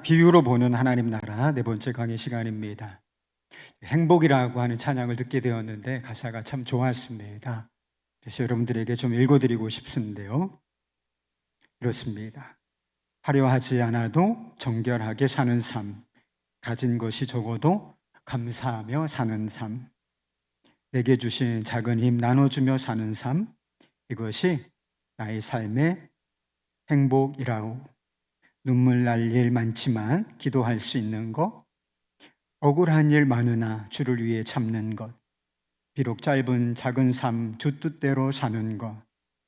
비유로 보는 하나님 나라 네 번째 강의 시간입니다. 행복이라고 하는 찬양을 듣게 되었는데 가사가 참 좋았습니다. 그래서 여러분들에게 좀 읽어드리고 싶은데요. 이렇습니다. 화려하지 않아도 정결하게 사는 삶, 가진 것이 적어도 감사하며 사는 삶, 내게 주신 작은 힘 나눠주며 사는 삶, 이것이 나의 삶의 행복이라오. 눈물 날 일 많지만 기도할 수 있는 것, 억울한 일 많으나 주를 위해 참는 것, 비록 짧은 작은 삶 주 뜻대로 사는 것,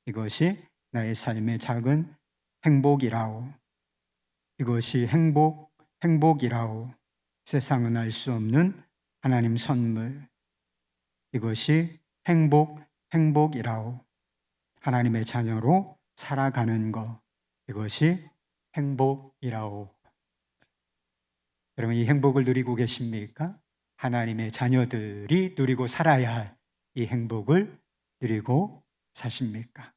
이것이 나의 삶의 작은 행복이라오. 이것이 행복이라오. 세상은 알 수 없는 하나님 선물. 이것이 행복이라오. 하나님의 자녀로 살아가는 것, 이것이 행복이라오. 여러분, 이 행복을 누리고 계십니까? 하나님의 자녀들이 누리고 살아야 할 이 행복을 누리고 사십니까?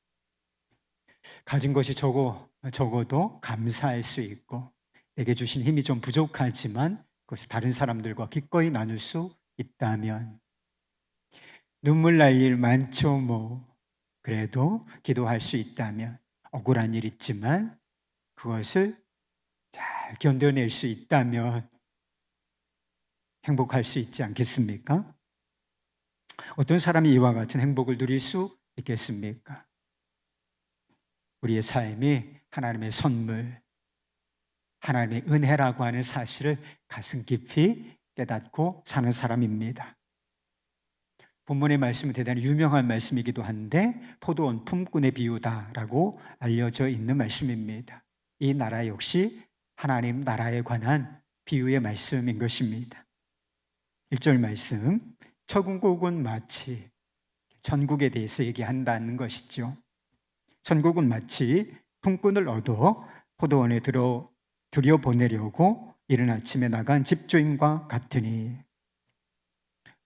가진 것이 적어도 감사할 수 있고, 내게 주신 힘이 좀 부족하지만 그것이 다른 사람들과 기꺼이 나눌 수 있다면, 눈물 날 일 많죠 그래도 기도할 수 있다면, 억울한 일 있지만 그것을 잘 견뎌낼 수 있다면 행복할 수 있지 않겠습니까? 어떤 사람이 이와 같은 행복을 누릴 수 있겠습니까? 우리의 삶이 하나님의 선물, 하나님의 은혜라고 하는 사실을 가슴 깊이 깨닫고 사는 사람입니다. 본문의 말씀은 대단히 유명한 말씀이기도 한데 포도원 품꾼의 비유다라고 알려져 있는 말씀입니다. 이 나라 역시 하나님 나라에 관한 비유의 말씀인 것입니다. 1절 말씀, 천국은 마치, 천국에 대해서 얘기한다는 것이죠. 천국은 마치 품꾼을 얻어 포도원에 들여보내려고 이른 아침에 나간 집주인과 같으니,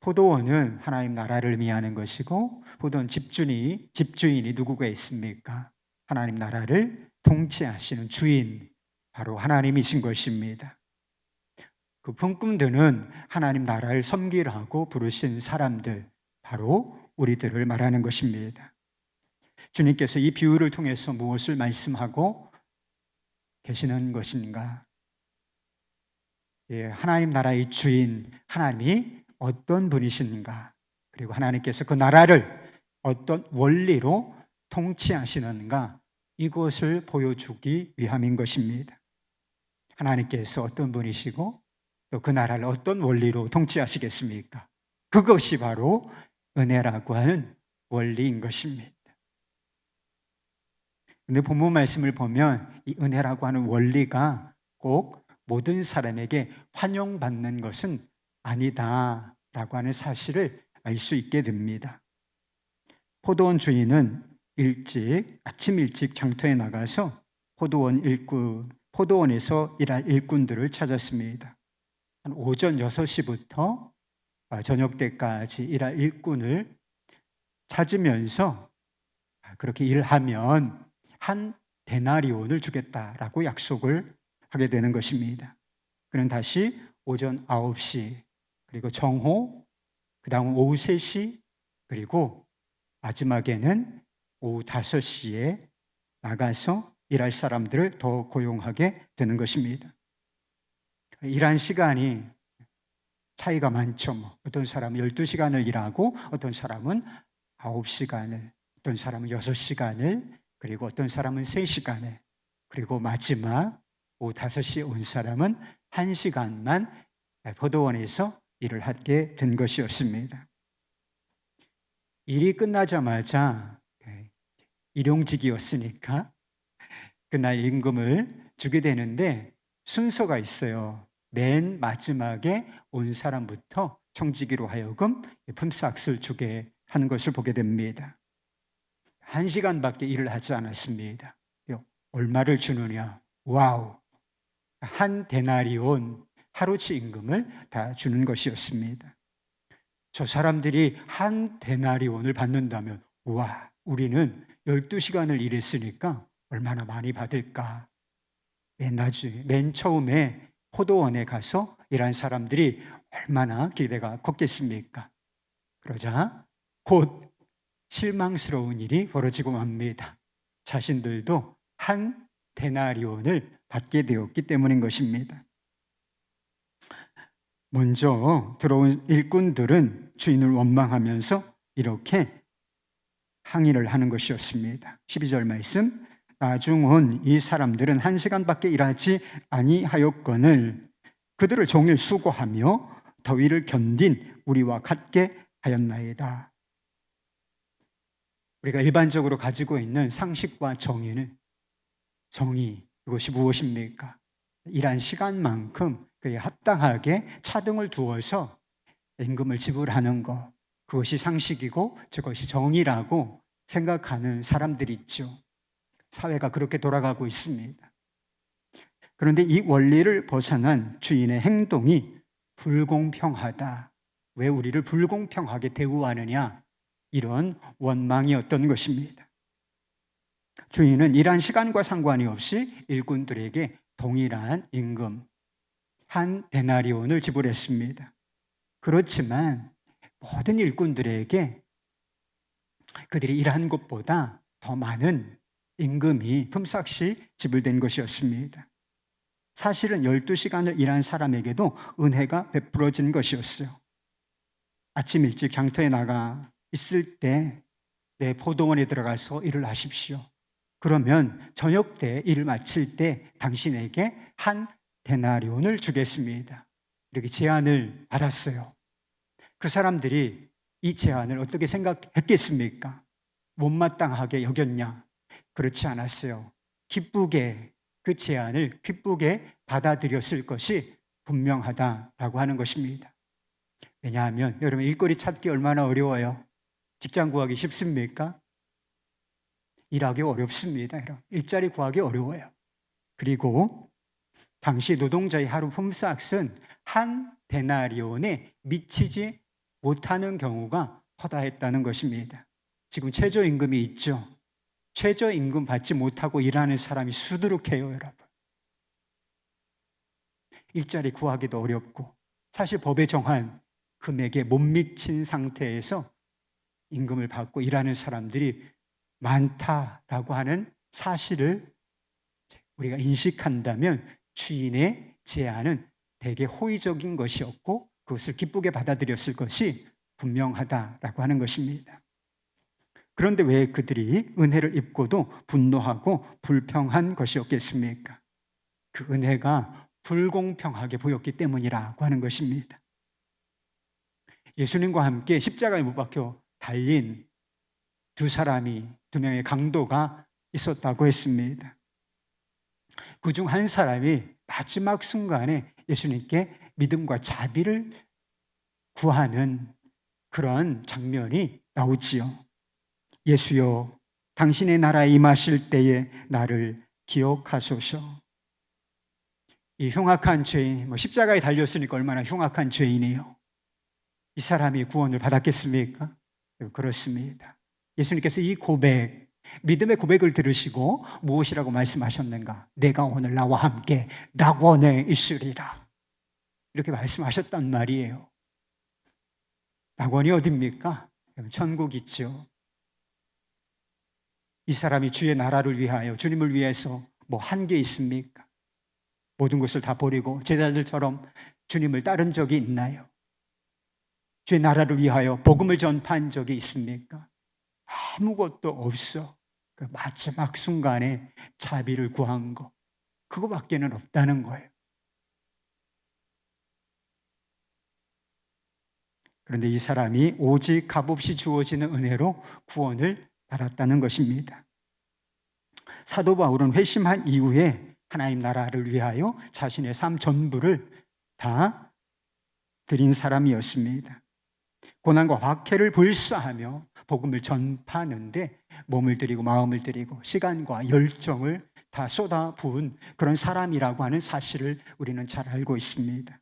포도원은 하나님 나라를 의미하는 것이고, 포도원 집주인이 누구가 있습니까? 하나님 나라를 통치하시는 주인, 바로 하나님이신 것입니다. 그 품꾼들은 하나님 나라를 섬기라고 부르신 사람들, 바로 우리들을 말하는 것입니다. 주님께서 이 비유를 통해서 무엇을 말씀하고 계시는 것인가? 하나님 나라의 주인, 하나님이 어떤 분이신가? 그리고 하나님께서 그 나라를 어떤 원리로 통치하시는가? 이것을 보여주기 위함인 것입니다. 하나님께서 어떤 분이시고 또 그 나라를 어떤 원리로 통치하시겠습니까? 그것이 바로 은혜라고 하는 원리인 것입니다. 근데 본문 말씀을 보면 이 은혜라고 하는 원리가 꼭 모든 사람에게 환영받는 것은 아니다라고 하는 사실을 알 수 있게 됩니다. 포도원 주인은 아침 일찍 장터에 나가서 포도원에서 일할 일꾼들을 찾았습니다. 한 오전 6시부터 저녁 때까지 일할 일꾼을 찾으면서 그렇게 일하면 한 데나리온을 주겠다라고 약속을 하게 되는 것입니다. 그는 다시 오전 9시, 그리고 정오, 그 다음 오후 3시, 그리고 마지막에는 오후 5시에 나가서 일할 사람들을 더 고용하게 되는 것입니다. 일한 시간이 차이가 많죠. 어떤 사람은 12시간을 일하고 어떤 사람은 9시간을, 어떤 사람은 6시간을, 그리고 어떤 사람은 3시간을, 그리고 마지막 오후 5시에 온 사람은 1시간만 포도원에서 일을 하게 된 것이었습니다. 일이 끝나자마자 일용직이었으니까 그날 임금을 주게 되는데 순서가 있어요. 맨 마지막에 온 사람부터 청지기로 하여금 품삯을 주게 하는 것을 보게 됩니다. 1시간밖에 일을 하지 않았습니다. 얼마를 주느냐? 와우! 한 데나리온, 하루치 임금을 다 주는 것이었습니다. 저 사람들이 한 데나리온을 받는다면, 우와, 우리는 12시간을 일했으니까 얼마나 많이 받을까? 맨 처음에 포도원에 가서 일한 사람들이 얼마나 기대가 컸겠습니까? 그러자 곧 실망스러운 일이 벌어지고 맙니다. 자신들도 한 데나리온을 받게 되었기 때문인 것입니다. 먼저 들어온 일꾼들은 주인을 원망하면서 이렇게 항의를 하는 것이었습니다. 12절 말씀, 나중 온 이 사람들은 1시간밖에 일하지 아니하였거늘 그들을 종일 수고하며 더위를 견딘 우리와 같게 하였나이다. 우리가 일반적으로 가지고 있는 상식과 정의, 그것이 무엇입니까? 일한 시간만큼 그에 합당하게 차등을 두어서 임금을 지불하는 것, 그것이 상식이고 저것이 정의라고 생각하는 사람들이 있죠. 사회가 그렇게 돌아가고 있습니다. 그런데 이 원리를 벗어난 주인의 행동이 불공평하다. 왜 우리를 불공평하게 대우하느냐? 이런 원망이었던 것입니다. 주인은 일한 시간과 상관이 없이 일꾼들에게 동일한 임금, 한 데나리온을 지불했습니다. 그렇지만 모든 일꾼들에게 그들이 일한 것보다 더 많은 임금이 품삯이 지불된 것이었습니다. 사실은 12시간을 일한 사람에게도 은혜가 베풀어진 것이었어요. 아침 일찍 장터에 나가 있을 때 내 포도원에 들어가서 일을 하십시오. 그러면 저녁 때 일을 마칠 때 당신에게 한 데나리온을 주겠습니다. 이렇게 제안을 받았어요. 그 사람들이 이 제안을 어떻게 생각했겠습니까? 못마땅하게 여겼냐? 그렇지 않았어요. 기쁘게 그 제안을 기쁘게 받아들였을 것이 분명하다라고 하는 것입니다. 왜냐하면 여러분 일거리 찾기 얼마나 어려워요? 직장 구하기 쉽습니까? 일하기 어렵습니다. 일자리 구하기 어려워요. 그리고 당시 노동자의 하루 품삯은 한 데나리온에 미치지 못하는 경우가 허다했다는 것입니다. 지금 최저임금이 있죠. 최저임금 받지 못하고 일하는 사람이 수두룩해요, 여러분. 일자리 구하기도 어렵고 사실 법에 정한 금액에 못 미친 상태에서 임금을 받고 일하는 사람들이 많다라고 하는 사실을 우리가 인식한다면 주인의 제안은 되게 호의적인 것이었고 그것을 기쁘게 받아들였을 것이 분명하다라고 하는 것입니다. 그런데 왜 그들이 은혜를 입고도 분노하고 불평한 것이었겠습니까? 그 은혜가 불공평하게 보였기 때문이라고 하는 것입니다. 예수님과 함께 십자가에 못 박혀 달린 두 명의 강도가 있었다고 했습니다. 그중 한 사람이 마지막 순간에 예수님께 믿음과 자비를 구하는 그런 장면이 나오지요. 예수여, 당신의 나라에 임하실 때에 나를 기억하소서. 이 흉악한 죄인, 십자가에 달렸으니까 얼마나 흉악한 죄인이에요. 이 사람이 구원을 받았겠습니까? 그렇습니다. 예수님께서 이 고백, 믿음의 고백을 들으시고 무엇이라고 말씀하셨는가? 내가 오늘 나와 함께 낙원에 있으리라. 이렇게 말씀하셨단 말이에요. 낙원이 어디입니까? 천국 있죠. 이 사람이 주의 나라를 위하여, 주님을 위해서 뭐 한 게 있습니까? 모든 것을 다 버리고 제자들처럼 주님을 따른 적이 있나요? 주의 나라를 위하여 복음을 전파한 적이 있습니까? 아무것도 없어. 그 마지막 순간에 자비를 구한 거, 그거밖에는 없다는 거예요. 그런데 이 사람이 오직 값없이 주어지는 은혜로 구원을 받았다는 것입니다. 사도 바울은 회심한 이후에 하나님 나라를 위하여 자신의 삶 전부를 다 드린 사람이었습니다. 고난과 박해를 불사하며 복음을 전파하는데 몸을 들이고 마음을 들이고 시간과 열정을 다 쏟아부은 그런 사람이라고 하는 사실을 우리는 잘 알고 있습니다.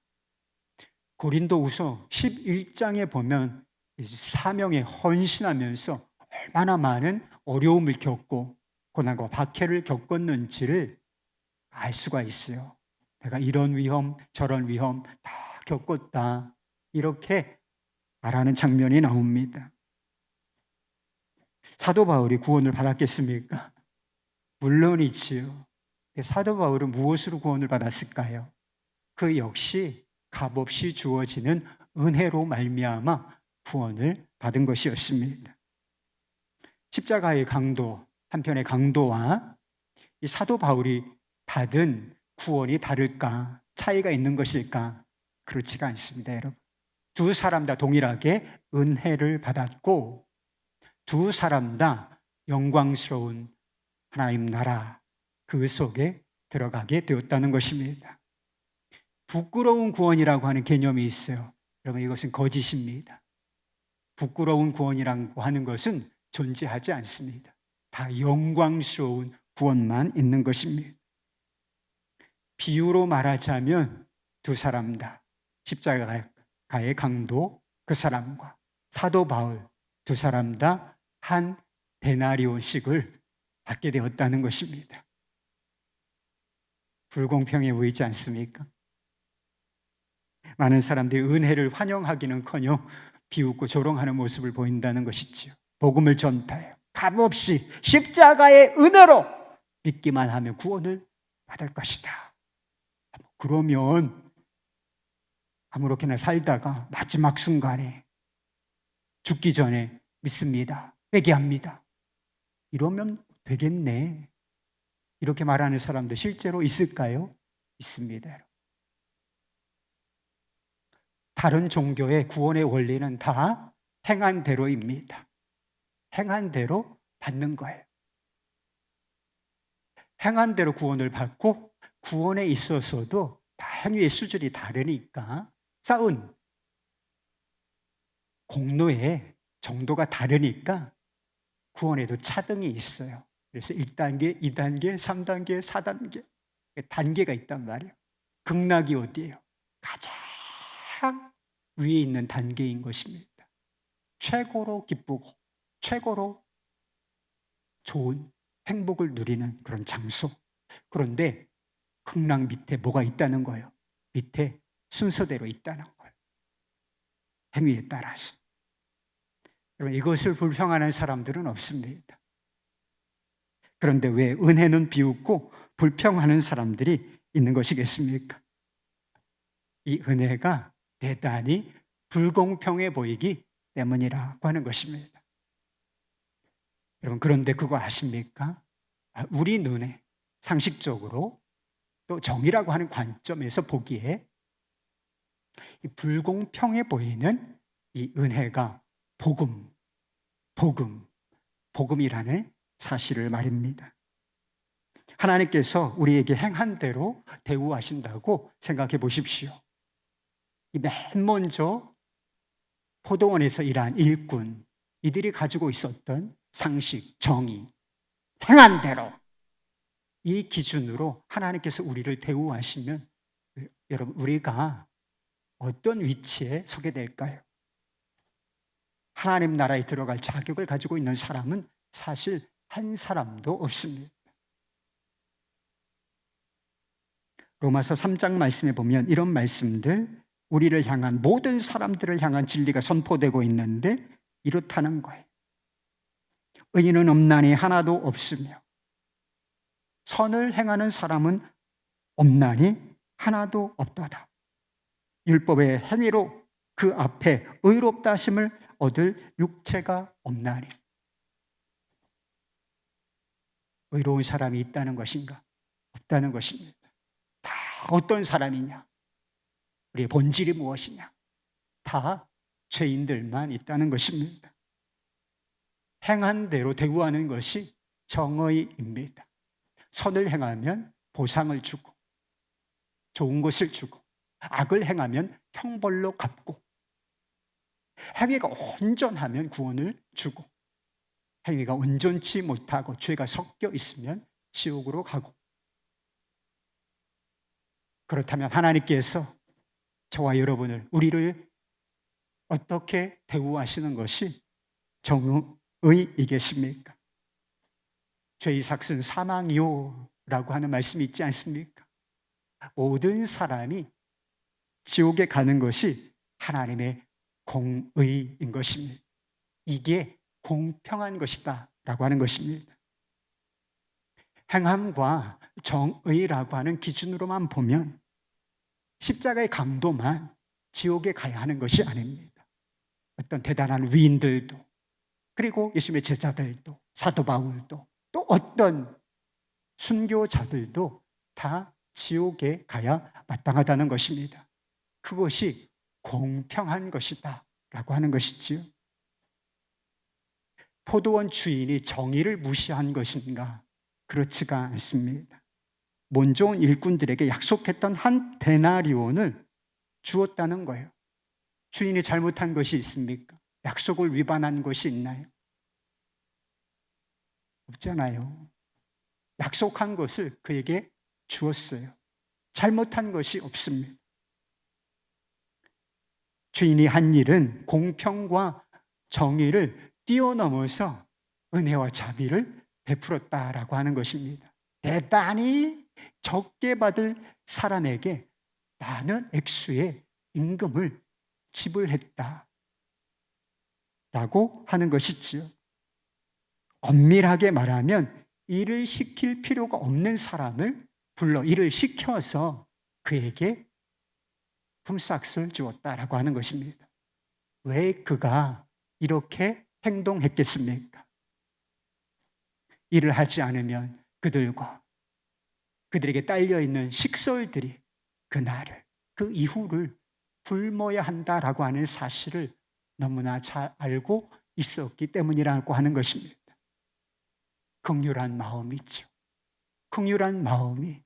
고린도후서 11장에 보면 사명에 헌신하면서 얼마나 많은 어려움을 겪고 고난과 박해를 겪었는지를 알 수가 있어요. 내가 이런 위험, 저런 위험 다 겪었다. 이렇게 말하는 장면이 나옵니다. 사도 바울이 구원을 받았겠습니까? 물론이지요. 사도 바울은 무엇으로 구원을 받았을까요? 그 역시 값없이 주어지는 은혜로 말미암아 구원을 받은 것이었습니다. 십자가의 강도, 한편의 강도와 이 사도 바울이 받은 구원이 다를까? 차이가 있는 것일까? 그렇지가 않습니다, 여러분. 두 사람 다 동일하게 은혜를 받았고 두 사람 다 영광스러운 하나님 나라 그 속에 들어가게 되었다는 것입니다. 부끄러운 구원이라고 하는 개념이 있어요. 여러분, 이것은 거짓입니다. 부끄러운 구원이라고 하는 것은 존재하지 않습니다. 다 영광스러운 구원만 있는 것입니다. 비유로 말하자면 두 사람 다 십자가의 강도 그 사람과 사도 바울 두 사람 다 한 데나리온씩을 받게 되었다는 것입니다. 불공평해 보이지 않습니까? 많은 사람들이 은혜를 환영하기는커녕 비웃고 조롱하는 모습을 보인다는 것이지요. 복음을 전파해요. 값없이 십자가의 은혜로 믿기만 하면 구원을 받을 것이다. 그러면 아무렇게나 살다가 마지막 순간에 죽기 전에 믿습니다. 회개합니다. 이러면 되겠네. 이렇게 말하는 사람도 실제로 있을까요? 있습니다. 다른 종교의 구원의 원리는 다 행한 대로입니다. 행한 대로 받는 거예요. 행한 대로 구원을 받고 구원에 있어서도 다 행위의 수준이 다르니까 쌓은 공로의 정도가 다르니까 구원에도 차등이 있어요. 그래서 1단계, 2단계, 3단계, 4단계 단계가 있단 말이에요. 극락이 어디예요? 가장 위에 있는 단계인 것입니다. 최고로 기쁘고 최고로 좋은 행복을 누리는 그런 장소. 그런데 극락 밑에 뭐가 있다는 거예요? 밑에 순서대로 있다는 거예요. 행위에 따라서. 여러분, 이것을 불평하는 사람들은 없습니다. 그런데 왜 은혜는 비웃고 불평하는 사람들이 있는 것이겠습니까? 이 은혜가 대단히 불공평해 보이기 때문이라고 하는 것입니다. 여러분, 그런데 그거 아십니까? 우리 눈에 상식적으로 또 정의라고 하는 관점에서 보기에 이 불공평해 보이는 이 은혜가 복음이라는 사실을 말입니다. 하나님께서 우리에게 행한 대로 대우하신다고 생각해 보십시오. 맨 먼저 포도원에서 일한 일꾼, 이들이 가지고 있었던 상식, 정의, 행한 대로 이 기준으로 하나님께서 우리를 대우하시면 여러분, 우리가 어떤 위치에 서게 될까요? 하나님 나라에 들어갈 자격을 가지고 있는 사람은 사실 한 사람도 없습니다. 로마서 3장 말씀에 보면 이런 말씀들, 우리를 향한 모든 사람들을 향한 진리가 선포되고 있는데 이렇다는 거예요. 의인은 없나니 하나도 없으며 선을 행하는 사람은 없나니 하나도 없도다. 율법의 행위로 그 앞에 의롭다 하심을 얻을 육체가 없나니. 의로운 사람이 있다는 것인가? 없다는 것입니다. 다 어떤 사람이냐? 우리의 본질이 무엇이냐? 다 죄인들만 있다는 것입니다. 행한 대로 대우하는 것이 정의입니다. 선을 행하면 보상을 주고 좋은 것을 주고, 악을 행하면 형벌로 갚고, 행위가 온전하면 구원을 주고, 행위가 온전치 못하고 죄가 섞여 있으면 지옥으로 가고. 그렇다면 하나님께서 저와 여러분을, 우리를 어떻게 대우하시는 것이 정의이겠습니까? 죄의 삭은 사망이요, 하는 말씀이 있지 않습니까? 모든 사람이 지옥에 가는 것이 하나님의 공의인 것입니다. 이게 공평한 것이다 라고 하는 것입니다. 행함과 정의라고 하는 기준으로만 보면 십자가의 강도만 지옥에 가야 하는 것이 아닙니다. 어떤 대단한 위인들도, 그리고 예수님의 제자들도, 사도 바울도, 또 어떤 순교자들도 다 지옥에 가야 마땅하다는 것입니다. 그것이 공평한 것이다 라고 하는 것이지요. 포도원 주인이 정의를 무시한 것인가? 그렇지가 않습니다. 먼저 온 일꾼들에게 약속했던 한 데나리온을 주었다는 거예요. 주인이 잘못한 것이 있습니까? 약속을 위반한 것이 있나요? 없잖아요. 약속한 것을 그에게 주었어요. 잘못한 것이 없습니다. 주인이 한 일은 공평과 정의를 뛰어넘어서 은혜와 자비를 베풀었다라고 하는 것입니다. 대단히 적게 받을 사람에게 많은 액수의 임금을 지불했다라고 하는 것이지요. 엄밀하게 말하면 일을 시킬 필요가 없는 사람을 불러 일을 시켜서 그에게 품삯을 주었다라고 하는 것입니다. 왜 그가 이렇게 행동했겠습니까? 일을 하지 않으면 그들에게 딸려있는 식솔들이 그날을, 그 이후를 굶어야 한다라고 하는 사실을 너무나 잘 알고 있었기 때문이라고 하는 것입니다. 긍휼한 마음이죠. 긍휼한 마음이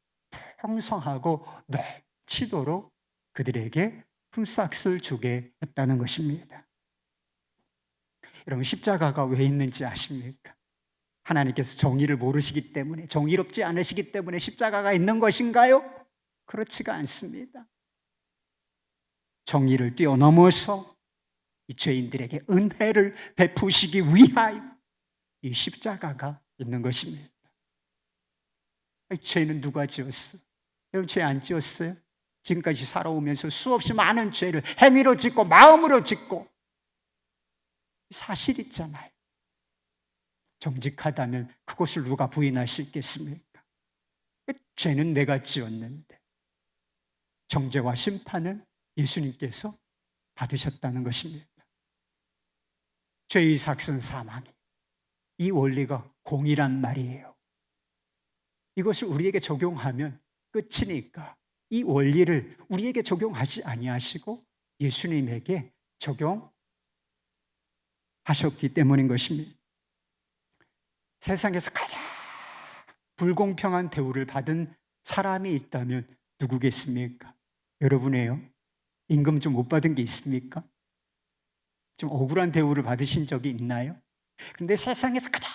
풍성하고 넘치도록 그들에게 품삯을 주게 했다는 것입니다. 여러분, 십자가가 왜 있는지 아십니까? 하나님께서 정의를 모르시기 때문에, 정의롭지 않으시기 때문에 십자가가 있는 것인가요? 그렇지가 않습니다. 정의를 뛰어넘어서 이 죄인들에게 은혜를 베푸시기 위하여 이 십자가가 있는 것입니다. 죄는 누가 지었어? 여러분, 죄 안 지었어요? 지금까지 살아오면서 수없이 많은 죄를 행위로 짓고 마음으로 짓고, 사실 있잖아요. 정직하다면 그것을 누가 부인할 수 있겠습니까? 죄는 내가 지었는데 정죄와 심판은 예수님께서 받으셨다는 것입니다. 죄의 삭은 사망이, 이 원리가 공이란 말이에요. 이것을 우리에게 적용하면 끝이니까 이 원리를 우리에게 적용하지 아니하시고 예수님에게 적용하셨기 때문인 것입니다. 세상에서 가장 불공평한 대우를 받은 사람이 있다면 누구겠습니까? 여러분이에요. 임금 좀 못 받은 게 있습니까? 좀 억울한 대우를 받으신 적이 있나요? 근데 세상에서 가장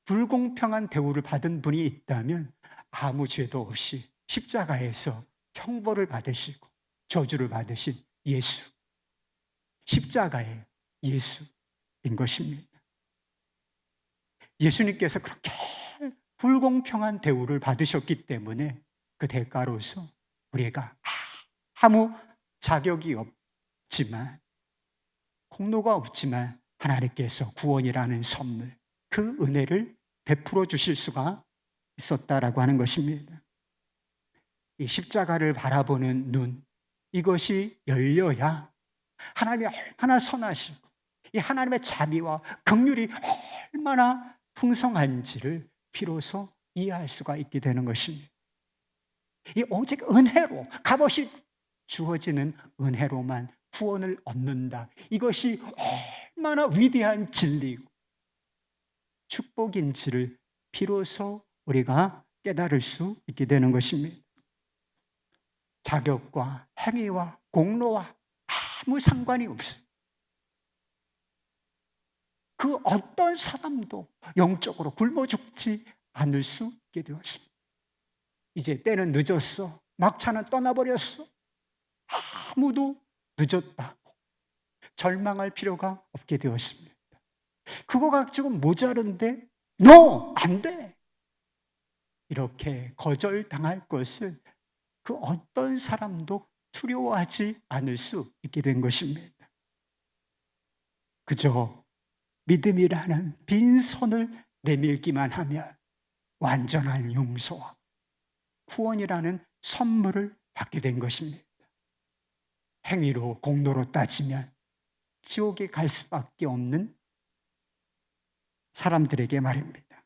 불공평한 대우를 받은 분이 있다면 아무 죄도 없이 십자가에서 형벌을 받으시고 저주를 받으신 예수, 십자가의 예수인 것입니다. 예수님께서 그렇게 불공평한 대우를 받으셨기 때문에 그 대가로서 우리가 아무 자격이 없지만, 공로가 없지만 하나님께서 구원이라는 선물, 그 은혜를 베풀어 주실 수가 있었다라고 하는 것입니다. 이 십자가를 바라보는 눈, 이것이 열려야 하나님이 얼마나 선하시고 이 하나님의 자비와 긍휼이 얼마나 풍성한지를 비로소 이해할 수가 있게 되는 것입니다. 이 오직 은혜로, 값없이 주어지는 은혜로만 구원을 얻는다, 이것이 얼마나 위대한 진리고 축복인지를 비로소 우리가 깨달을 수 있게 되는 것입니다. 자격과 행위와 공로와 아무 상관이 없어요. 그 어떤 사람도 영적으로 굶어 죽지 않을 수 있게 되었습니다. 이제 때는 늦었어, 막차는 떠나버렸어, 아무도 늦었다고 절망할 필요가 없게 되었습니다. 그거 가지고 모자른데? No! 안 돼! 이렇게 거절당할 것을 그 어떤 사람도 두려워하지 않을 수 있게 된 것입니다. 그저 믿음이라는 빈손을 내밀기만 하면 완전한 용서와 구원이라는 선물을 받게 된 것입니다. 행위로 공로로 따지면 지옥에 갈 수밖에 없는 사람들에게 말입니다.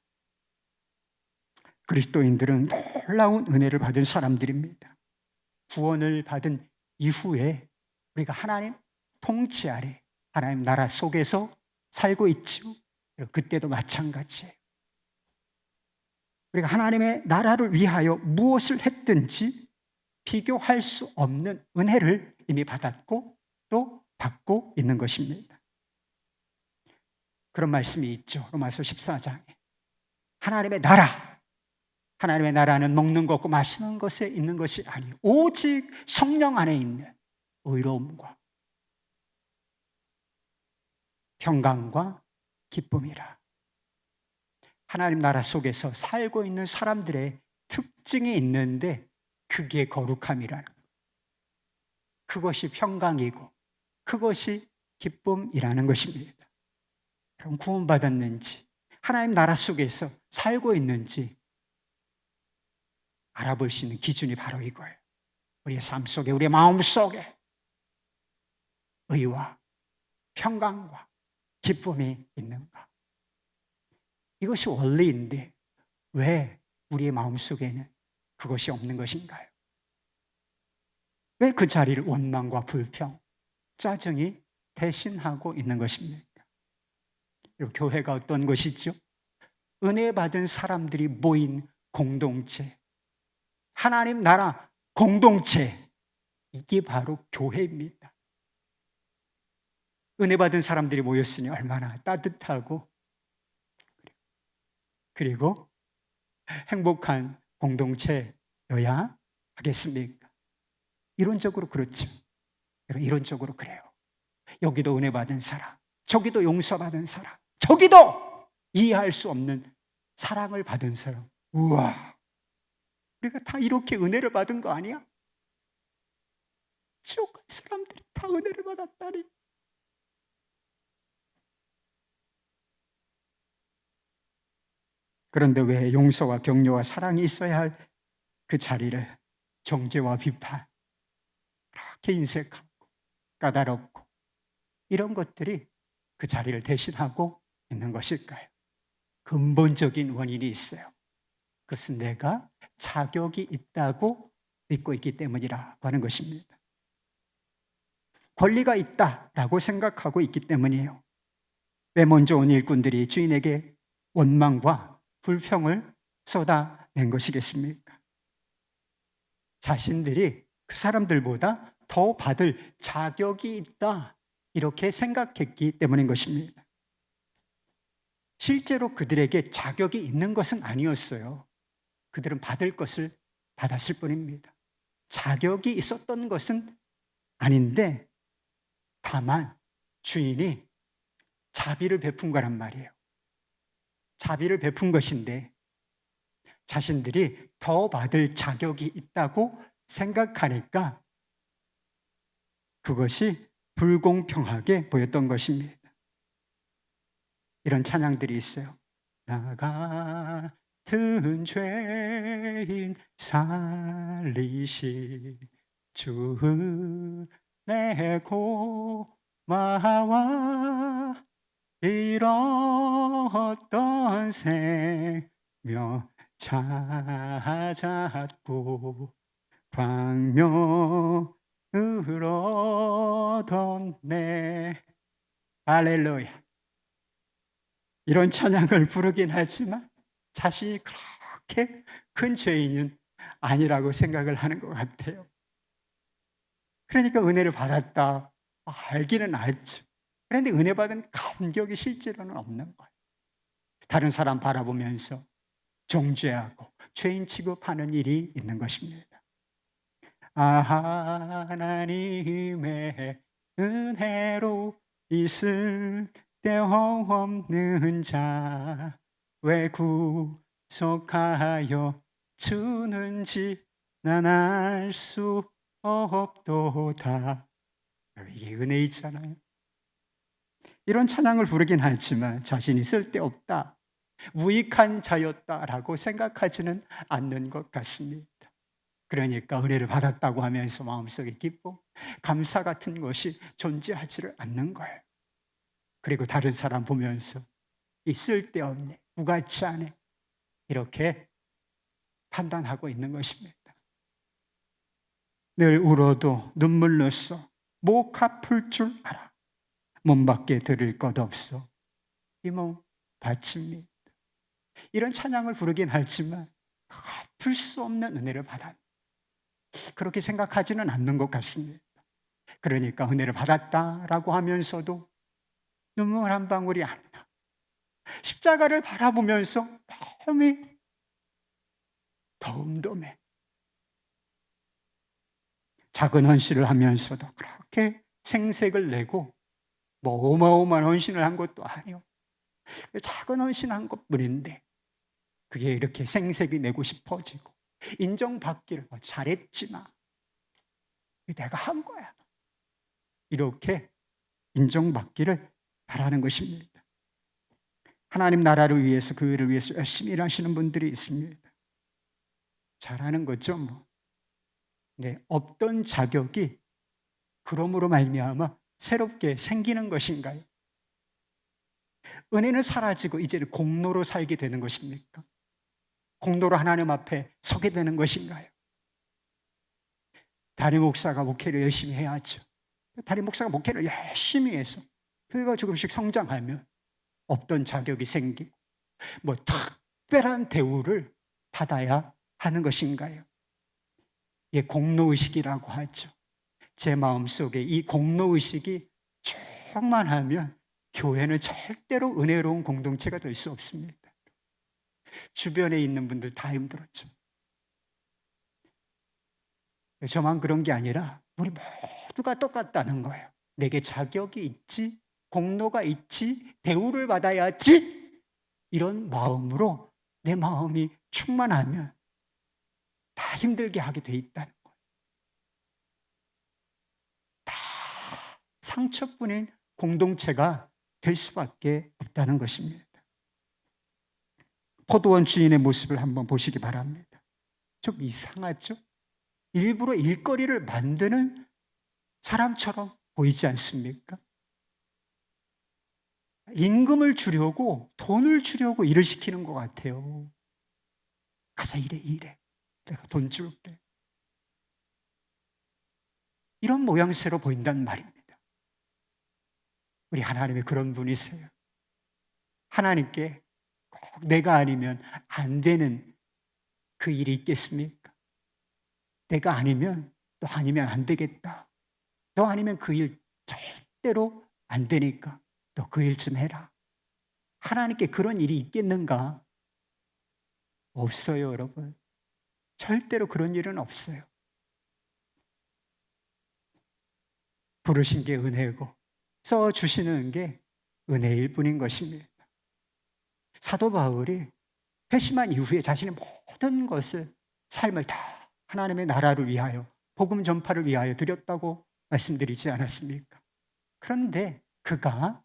그리스도인들은 놀라운 은혜를 받은 사람들입니다. 구원을 받은 이후에 우리가 하나님 통치 아래 하나님 나라 속에서 살고 있지요. 그때도 마찬가지예요. 우리가 하나님의 나라를 위하여 무엇을 했든지 비교할 수 없는 은혜를 이미 받았고 또 받고 있는 것입니다. 그런 말씀이 있죠. 로마서 14장에 하나님의 나라는 먹는 것과 마시는 것에 있는 것이 아니요 오직 성령 안에 있는 의로움과 평강과 기쁨이라. 하나님 나라 속에서 살고 있는 사람들의 특징이 있는데 그게 거룩함이라는 것. 그것이 평강이고 그것이 기쁨이라는 것입니다. 그럼 구원받았는지 하나님 나라 속에서 살고 있는지 알아볼 수 있는 기준이 바로 이거예요. 우리의 삶 속에, 우리의 마음 속에 의와 평강과 기쁨이 있는가? 이것이 원리인데 왜 우리의 마음 속에는 그것이 없는 것인가요? 왜 그 자리를 원망과 불평, 짜증이 대신하고 있는 것입니까? 교회가 어떤 것이죠? 은혜 받은 사람들이 모인 공동체, 하나님 나라 공동체, 이게 바로 교회입니다. 은혜 받은 사람들이 모였으니 얼마나 따뜻하고 그리고 행복한 공동체여야 하겠습니까? 이론적으로 그렇죠. 이론적으로 그래요. 여기도 은혜 받은 사람, 저기도 용서받은 사람, 저기도 이해할 수 없는 사랑을 받은 사람. 우와, 우리가 다 이렇게 은혜를 받은 거 아니야? 지옥 간 사람들이 다 은혜를 받았다니. 그런데 왜 용서와 격려와 사랑이 있어야 할 그 자리를 정죄와 비판, 그렇게 인색하고 까다롭고 이런 것들이 그 자리를 대신하고 있는 것일까요? 근본적인 원인이 있어요. 그것은 내가 자격이 있다고 믿고 있기 때문이라고 하는 것입니다. 권리가 있다라고 생각하고 있기 때문이에요. 왜 먼저 온 일꾼들이 주인에게 원망과 불평을 쏟아낸 것이겠습니까? 자신들이 그 사람들보다 더 받을 자격이 있다 이렇게 생각했기 때문인 것입니다. 실제로 그들에게 자격이 있는 것은 아니었어요. 그들은 받을 것을 받았을 뿐입니다. 자격이 있었던 것은 아닌데 다만 주인이 자비를 베푼 거란 말이에요. 자비를 베푼 것인데 자신들이 더 받을 자격이 있다고 생각하니까 그것이 불공평하게 보였던 것입니다. 이런 찬양들이 있어요. 나 같은 죄인 살리시 주 내 고마워 잃었던 생명 찾았고 광명을 얻었네. 할렐루야. 이런 찬양을 부르긴 하지만 자신이 그렇게 큰 죄인은 아니라고 생각을 하는 것 같아요. 그러니까 은혜를 받았다 알기는 알죠. 그런데 은혜 받은 감격이 실제로는 없는 거예요. 다른 사람 바라보면서 정죄하고 죄인 취급하는 일이 있는 것입니다. 하나님의 은혜로 있을 데 없는 자 왜 구속하여 주는지 난 알 수 없도다. 이게 은혜이잖아요. 이런 찬양을 부르긴 하지만 자신이 쓸데없다, 무익한 자였다라고 생각하지는 않는 것 같습니다. 그러니까 은혜를 받았다고 하면서 마음속에 기쁨, 감사 같은 것이 존재하지를 않는 거예요. 그리고 다른 사람 보면서 이 쓸데없네, 부가치 않네, 이렇게 판단하고 있는 것입니다. 늘 울어도 눈물 넣었어 목 아플 줄 알아. 몸 밖에 들을 것 없어 이 몸 바칩니다. 이런 찬양을 부르긴 하지만 갚을 수 없는 은혜를 받았다, 그렇게 생각하지는 않는 것 같습니다. 그러니까 은혜를 받았다라고 하면서도 눈물 한 방울이 안 나. 십자가를 바라보면서 마음이 덤덤해. 작은 헌신을 하면서도 그렇게 생색을 내고 뭐 어마어마한 헌신을 한 것도 아니요, 작은 헌신한 것뿐인데 그게 이렇게 생색이 내고 싶어지고 인정받기를 잘했지만 내가 한 거야, 이렇게 인정받기를 바라는 것입니다. 하나님 나라를 위해서, 그 일을 위해서 열심히 일하시는 분들이 있습니다. 잘하는 거죠 뭐. 네, 없던 자격이 그러므로 말미암아 새롭게 생기는 것인가요? 은혜는 사라지고 이제는 공로로 살게 되는 것입니까? 공로로 하나님 앞에 서게 되는 것인가요? 담임 목사가 목회를 열심히 해야죠. 담임 목사가 목회를 열심히 해서 그가 조금씩 성장하면 없던 자격이 생기고 뭐 특별한 대우를 받아야 하는 것인가요? 예, 공로의식이라고 하죠. 제 마음속에 이 공로의식이 충만하면 교회는 절대로 은혜로운 공동체가 될 수 없습니다. 주변에 있는 분들 다 힘들었죠. 저만 그런 게 아니라 우리 모두가 똑같다는 거예요. 내게 자격이 있지, 공로가 있지, 대우를 받아야지, 이런 마음으로 내 마음이 충만하면 다 힘들게 하게 돼 있다는 거예요. 다 상처뿐인 공동체가 될 수밖에 없다는 것입니다. 포도원 주인의 모습을 한번 보시기 바랍니다. 좀 이상하죠? 일부러 일거리를 만드는 사람처럼 보이지 않습니까? 임금을 주려고, 돈을 주려고 일을 시키는 것 같아요. 가서 일해. 내가 돈 줄게. 이런 모양새로 보인단 말입니다. 우리 하나님이 그런 분이세요. 하나님께 꼭 내가 아니면 안 되는 그 일이 있겠습니까? 내가 아니면, 또 아니면 안 되겠다, 너 아니면 그 일 절대로 안 되니까 너 그 일 좀 해라. 하나님께 그런 일이 있겠는가? 없어요, 여러분. 절대로 그런 일은 없어요. 부르신 게 은혜고 써주시는 게 은혜일 뿐인 것입니다. 사도 바울이 회심한 이후에 자신의 모든 것을, 삶을 다 하나님의 나라를 위하여, 복음 전파를 위하여 드렸다고 말씀드리지 않았습니까? 그런데 그가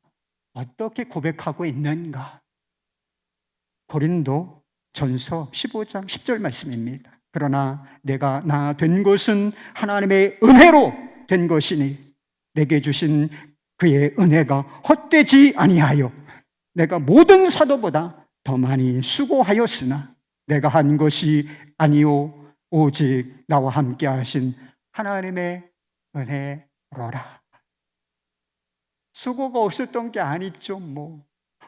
어떻게 고백하고 있는가? 고린도 전서 15장 10절 말씀입니다. 그러나 내가 나 된 것은 하나님의 은혜로 된 것이니 내게 주신 그의 은혜가 헛되지 아니하여 내가 모든 사도보다 더 많이 수고하였으나 내가 한 것이 아니요 오직 나와 함께 하신 하나님의 은혜로라. 수고가 없었던 게 아니죠. 뭐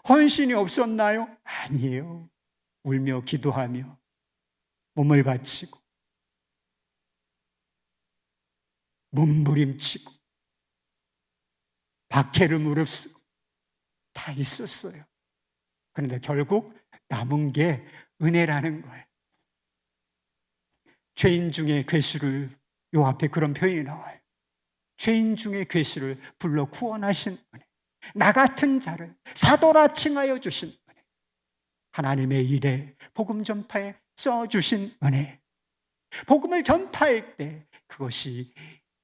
헌신이 없었나요? 아니에요. 울며 기도하며 몸을 바치고 몸부림치고 박해를 무릅쓰고 다 있었어요. 그런데 결국 남은 게 은혜라는 거예요. 죄인 중에 괴수를, 요 앞에 그런 표현이 나와요. 죄인 중에 괴수를 불러 구원하신 은혜, 나 같은 자를 사도라 칭하여 주신 은혜, 하나님의 일에, 복음 전파에 써주신 은혜, 복음을 전파할 때 그것이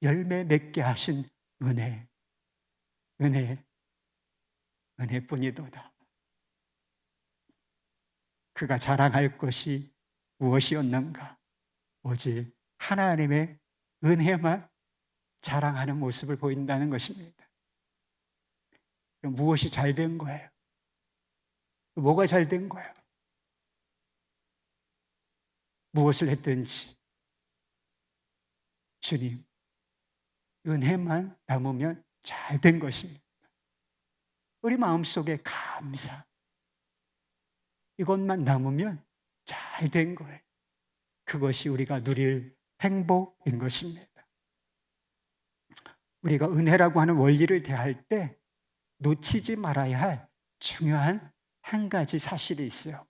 열매 맺게 하신 은혜, 은혜뿐이도다. 그가 자랑할 것이 무엇이었는가? 오직 하나님의 은혜만 자랑하는 모습을 보인다는 것입니다. 그럼 무엇이 잘 된 거예요? 뭐가 잘 된 거예요? 무엇을 했든지 주님, 은혜만 담으면 잘 된 것입니다. 우리 마음속에 감사, 이것만 남으면 잘 된 거예요. 그것이 우리가 누릴 행복인 것입니다. 우리가 은혜라고 하는 원리를 대할 때 놓치지 말아야 할 중요한 한 가지 사실이 있어요.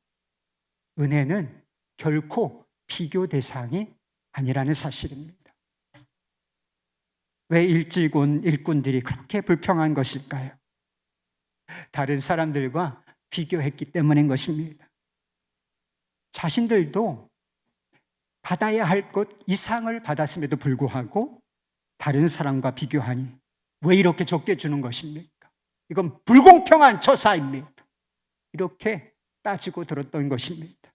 은혜는 결코 비교 대상이 아니라는 사실입니다. 왜 일찍 온 일꾼들이 그렇게 불평한 것일까요? 다른 사람들과 비교했기 때문인 것입니다. 자신들도 받아야 할 것 이상을 받았음에도 불구하고 다른 사람과 비교하니 왜 이렇게 적게 주는 것입니까? 이건 불공평한 처사입니다. 이렇게 따지고 들었던 것입니다.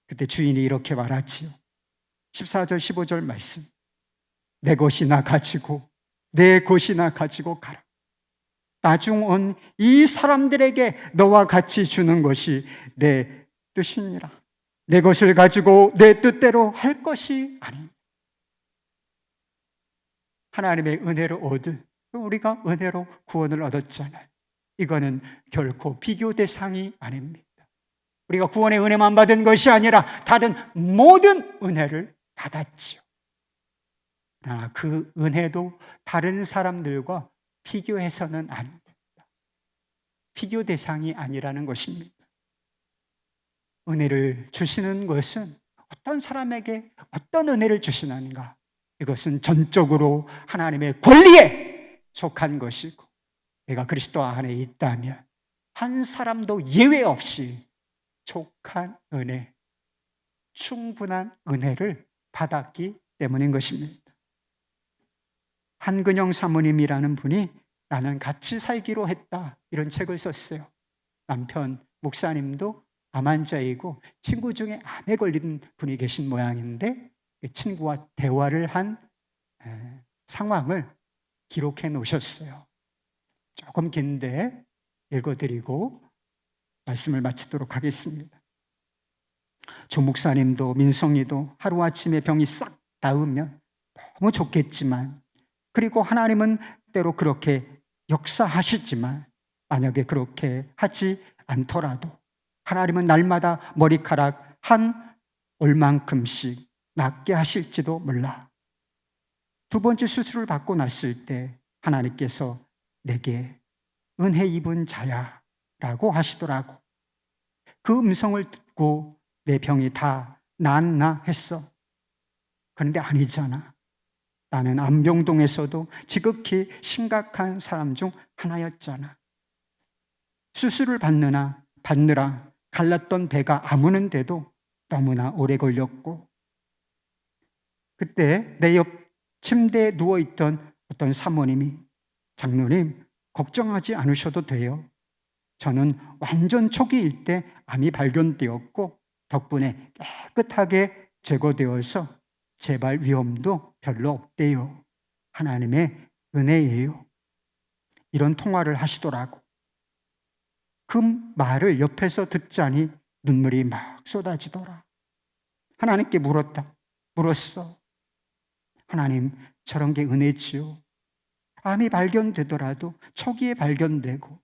그때 주인이 이렇게 말하지요. 14절 15절 말씀. 내 것이나 가지고 내 것이나 가지고 가라. 나중 온 이 사람들에게 너와 같이 주는 것이 내 뜻이니라. 내 것을 가지고 내 뜻대로 할 것이 아니니. 하나님의 은혜로 얻은, 우리가 은혜로 구원을 얻었잖아요. 이거는 결코 비교 대상이 아닙니다. 우리가 구원의 은혜만 받은 것이 아니라 다른 모든 은혜를 받았지요. 그러나 그 은혜도 다른 사람들과 비교해서는 안 됩니다. 비교 대상이 아니라는 것입니다. 은혜를 주시는 것은 어떤 사람에게 어떤 은혜를 주시는가? 이것은 전적으로 하나님의 권리에 속한 것이고, 내가 그리스도 안에 있다면 한 사람도 예외 없이 족한 은혜, 충분한 은혜를 받았기 때문인 것입니다. 한근영 사모님이라는 분이 나는 같이 살기로 했다, 이런 책을 썼어요. 남편 목사님도 암 환자이고 친구 중에 암에 걸린 분이 계신 모양인데 친구와 대화를 한 상황을 기록해 놓으셨어요. 조금 긴데 읽어드리고 말씀을 마치도록 하겠습니다. 조 목사님도 민성이도 하루아침에 병이 싹 나으면 너무 좋겠지만, 그리고 하나님은 때로 그렇게 역사하시지만, 만약에 그렇게 하지 않더라도 하나님은 날마다 머리카락 한 올만큼씩 낫게 하실지도 몰라. 두 번째 수술을 받고 났을 때 하나님께서 내게 은혜 입은 자야 라고 하시더라고. 그 음성을 듣고 내 병이 다 낫나 했어. 그런데 아니잖아. 나는 안병동에서도 지극히 심각한 사람 중 하나였잖아. 수술을 받느라 갈랐던 배가 아무는데도 너무나 오래 걸렸고, 그때 내 옆 침대에 누워있던 어떤 사모님이 장로님, 걱정하지 않으셔도 돼요. 저는 완전 초기일 때 암이 발견되었고 덕분에 깨끗하게 제거되어서 재발 위험도 별로 없대요. 하나님의 은혜예요. 이런 통화를 하시더라고. 그 말을 옆에서 듣자니 눈물이 막 쏟아지더라. 하나님께 물었어. 하나님, 저런 게 은혜지요. 암이 발견되더라도 초기에 발견되고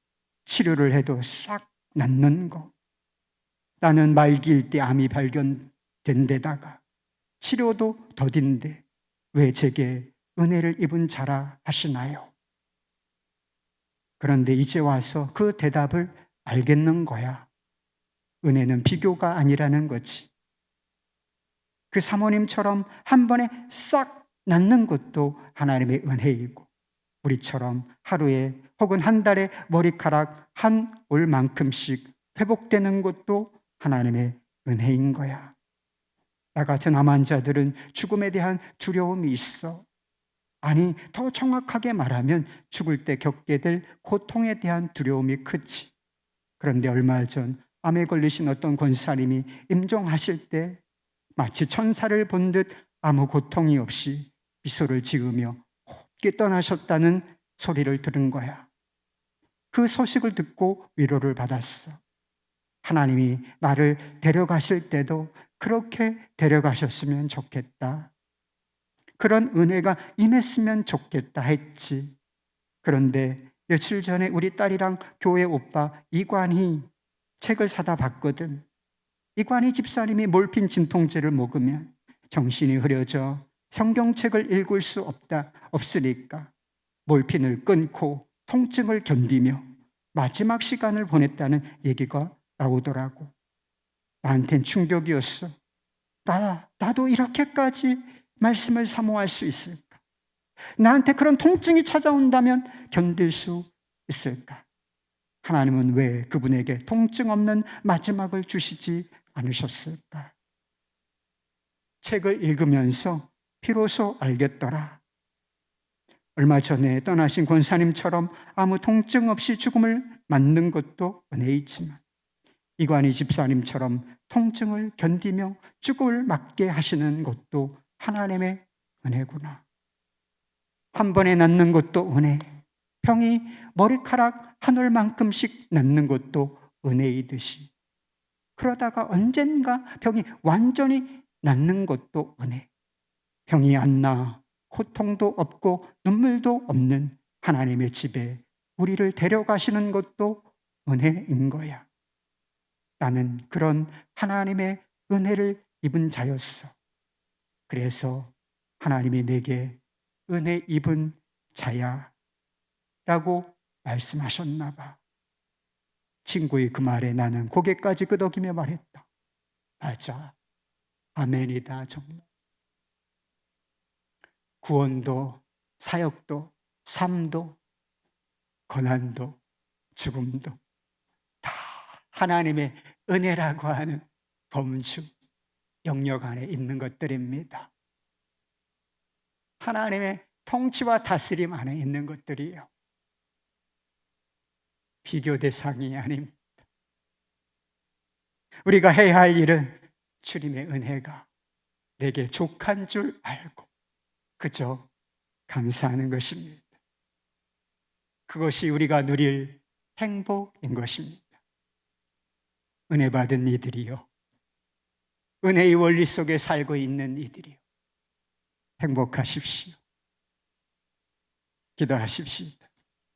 치료를 해도 싹 낫는 거. 나는 말기일 때 암이 발견된 데다가 치료도 더딘데 왜 제게 은혜를 입은 자라 하시나요? 그런데 이제 와서 그 대답을 알겠는 거야. 은혜는 비교가 아니라는 거지. 그 사모님처럼 한 번에 싹 낫는 것도 하나님의 은혜이고, 우리처럼 하루에 혹은 한 달에 머리카락 한 올만큼씩 회복되는 것도 하나님의 은혜인 거야. 나 같은 암 환자들은 죽음에 대한 두려움이 있어. 아니, 더 정확하게 말하면 죽을 때 겪게 될 고통에 대한 두려움이 크지. 그런데 얼마 전 암에 걸리신 어떤 권사님이 임종하실 때 마치 천사를 본 듯 아무 고통이 없이 미소를 지으며 곱게 떠나셨다는 소리를 들은 거야. 그 소식을 듣고 위로를 받았어. 하나님이 나를 데려가실 때도 그렇게 데려가셨으면 좋겠다. 그런 은혜가 임했으면 좋겠다 했지. 그런데 며칠 전에 우리 딸이랑 교회 오빠 이관희 책을 사다 봤거든. 이관희 집사님이 몰핀 진통제를 먹으면 정신이 흐려져 성경책을 읽을 수 없으니까 몰핀을 끊고 통증을 견디며 마지막 시간을 보냈다는 얘기가 나오더라고. 나한텐 충격이었어. 나도 이렇게까지 말씀을 사모할 수 있을까? 나한테 그런 통증이 찾아온다면 견딜 수 있을까? 하나님은 왜 그분에게 통증 없는 마지막을 주시지 않으셨을까? 책을 읽으면서 비로소 알겠더라. 얼마 전에 떠나신 권사님처럼 아무 통증 없이 죽음을 맞는 것도 은혜이지만 이관희 집사님처럼 통증을 견디며 죽음을 맞게 하시는 것도 하나님의 은혜구나. 한 번에 낫는 것도 은혜, 병이 머리카락 한 올만큼씩 낫는 것도 은혜이듯이 그러다가 언젠가 병이 완전히 낫는 것도 은혜. 병이 안 나, 고통도 없고 눈물도 없는 하나님의 집에 우리를 데려가시는 것도 은혜인 거야. 나는 그런 하나님의 은혜를 입은 자였어. 그래서 하나님이 내게 은혜 입은 자야 라고 말씀하셨나 봐. 친구의 그 말에 나는 고개까지 끄덕이며 말했다. 맞아. 아멘이다, 정말. 구원도, 사역도, 삶도, 고난도, 죽음도 다 하나님의 은혜라고 하는 범주, 영역 안에 있는 것들입니다. 하나님의 통치와 다스림 안에 있는 것들이에요. 비교 대상이 아닙니다. 우리가 해야 할 일은 주님의 은혜가 내게 족한 줄 알고 그저 감사하는 것입니다. 그것이 우리가 누릴 행복인 것입니다. 은혜 받은 이들이요, 은혜의 원리 속에 살고 있는 이들이요, 행복하십시오. 기도하십시오.